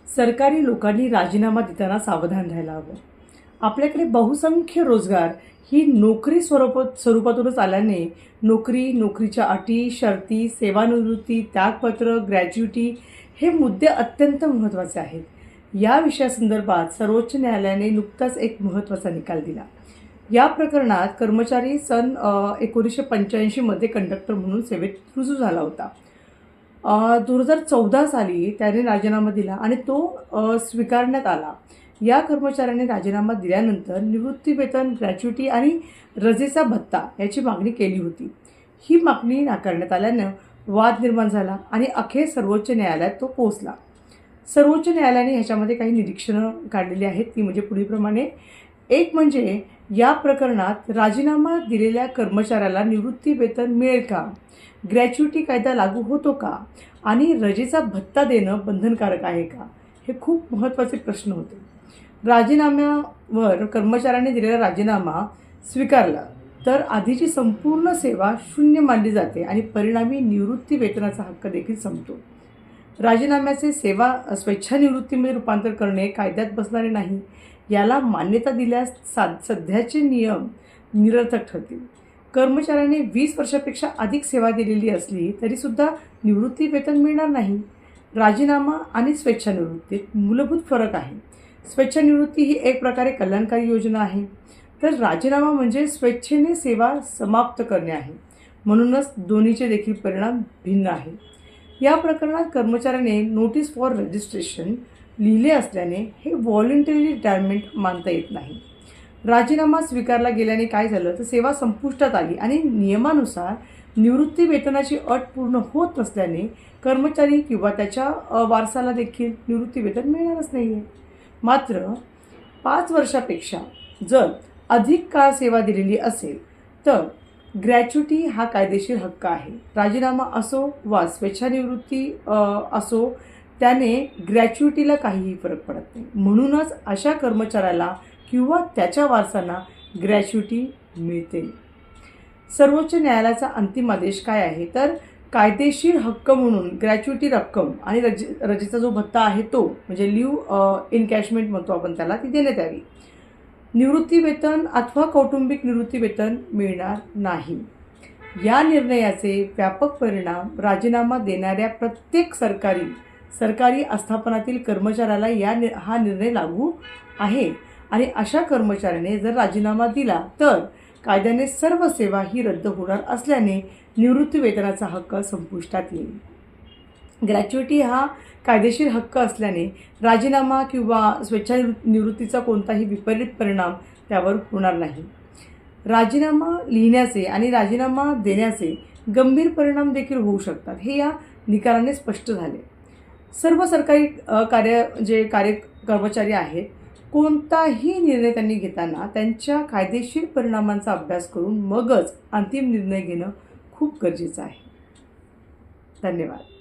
सरकारी लोकांनी राजीनामा देताना सावधान राहायला हवं. आपल्याकडे बहुसंख्य रोजगार ही नोकरी स्वरूपातूनच आल्याने नोकरीच्या अटी, शर्ती, सेवानिवृत्ती, त्यागपत्र, ग्रॅच्युटी हे मुद्दे अत्यंत महत्त्वाचे आहेत. या विषयासंदर्भात सर्वोच्च न्यायालयाने नुकताच एक महत्त्वाचा निकाल दिला. या प्रकरणात कर्मचारी सन 1985 मध्ये कंडक्टर म्हणून सेवेत रुजू झाला होता. 2014 साली त्याने राजीनामा दिला आणि तो स्वीकारण्यात आला. या कर्मचाऱ्याने राजीनामा दिल्यानंतर निवृत्तीवेतन, ग्रॅच्युटी आणि रजेचा भत्ता याची मागणी केली होती. ही मागणी नाकारण्यात आल्यानं वाद निर्माण झाला आणि अखेर सर्वोच्च न्यायालयात तो पोहोचला. सर्वोच्च न्यायालयाने ह्याच्यामध्ये काही निरीक्षणं काढलेली आहेत. ती म्हणजे पुढीलप्रमाणे. एक म्हणजे या प्रकरणात राजीनामा दिलेल्या कर्मचाऱ्याला निवृत्तीवेतन मिळेल का, ग्रॅच्युटी कायदा लागू होतो का आणि रजेचा भत्ता देणं बंधनकारक आहे का, हे खूप महत्त्वाचे प्रश्न होते. राजीनाम्यावर कर्मचाऱ्याने दिलेला राजीनामा स्वीकारला तर आधीची संपूर्ण सेवा शून्य मानली जाते आणि परिणामी निवृत्तीवेतनाचा हक्क देखील संपतो. राजीनाम्याचे स्वेच्छानिवृत्तीमध्ये रूपांतर करणे कायद्यात बसणारे नाही. याला मान्यता दिल्यास सध्याचे नियम निरर्थक ठरतील. कर्मचाऱ्याने 20 वर्षापेक्षा अधिक सेवा दिलेली असली तरीसुद्धा निवृत्तीवेतन मिळणार नाही. राजीनामा आणि स्वेच्छानिवृत्तीत मूलभूत फरक आहे. स्वेच्छानिवृत्ती ही एक प्रकारे कल्याणकारी योजना आहे, तर राजीनामा म्हणजे स्वेच्छेने सेवा समाप्त करणे आहे. म्हणूनच दोन्हीचे देखील परिणाम भिन्न आहेत. या प्रकरणात कर्मचाऱ्याने नोटीस फॉर रजिस्ट्रेशन लिहिले असल्याने हे व्हॉलंटरी रिटायरमेंट मानता येत नाही. राजीनामा स्वीकारला गेल्याने काय झालं तर सेवा संपुष्टात आली आणि नियमानुसार निवृत्ती वेतनाची अट पूर्ण होत नसल्याने कर्मचारी किंवा त्याच्या वारसाला देखील निवृत्तीवेतन मिळणारच नाही आहे. मात्र 5 वर्षापेक्षा जर अधिक काळ सेवा दिलेली असेल तर ग्रॅच्युटी हा कायदेशीर हक्क आहे. राजीनामा असो वा स्वेच्छानिवृत्ती असो, त्याने ग्रॅच्युटीला काहीही फरक पडत नाही. म्हणूनच अशा कर्मचाऱ्याला किंवा त्याच्या वारसांना ग्रॅच्युटी मिळते. सर्वोच्च न्यायालयाचा अंतिम आदेश काय आहे तर कायदेशीर हक्क म्हणून ग्रॅच्युटी रक्कम आणि रजेचा जो भत्ता आहे तो म्हणजे लिव्ह इनकॅशमेंट म्हणतो आपण त्याला, ती देण्यात यावी. निवृत्तीवेतन अथवा कौटुंबिक निवृत्तीवेतन मिळणार नाही. या निर्णयाचे व्यापक परिणाम राजीनामा देणाऱ्या प्रत्येक सरकारी आस्थापनातील कर्मचाऱ्याला हा निर्णय लागू आहे आणि अशा कर्मचाऱ्याने जर राजीनामा दिला तर कायद्याने सर्व सेवा ही रद्द होणार असल्याने निवृत्तीवेतनाचा हक्क संपुष्टात येईल. ग्रॅच्युटी हा कायदेशीर हक्क असल्याने राजीनामा किंवा स्वेच्छानिवृत्तीचा कोणताही विपरीत परिणाम त्यावर होणार नाही. राजीनामा लिहिण्याचे आणि राजीनामा देण्याचे गंभीर परिणाम देखील होऊ शकतात, हे या निकालाने स्पष्ट झाले. सर्व सरकारी कर्मचारी आहेत, कोणताही निर्णय त्यांनी घेताना त्यांच्या कायदेशीर परिणामांचा अभ्यास करून मगच अंतिम निर्णय घेणं खूप गरजेचं आहे. धन्यवाद.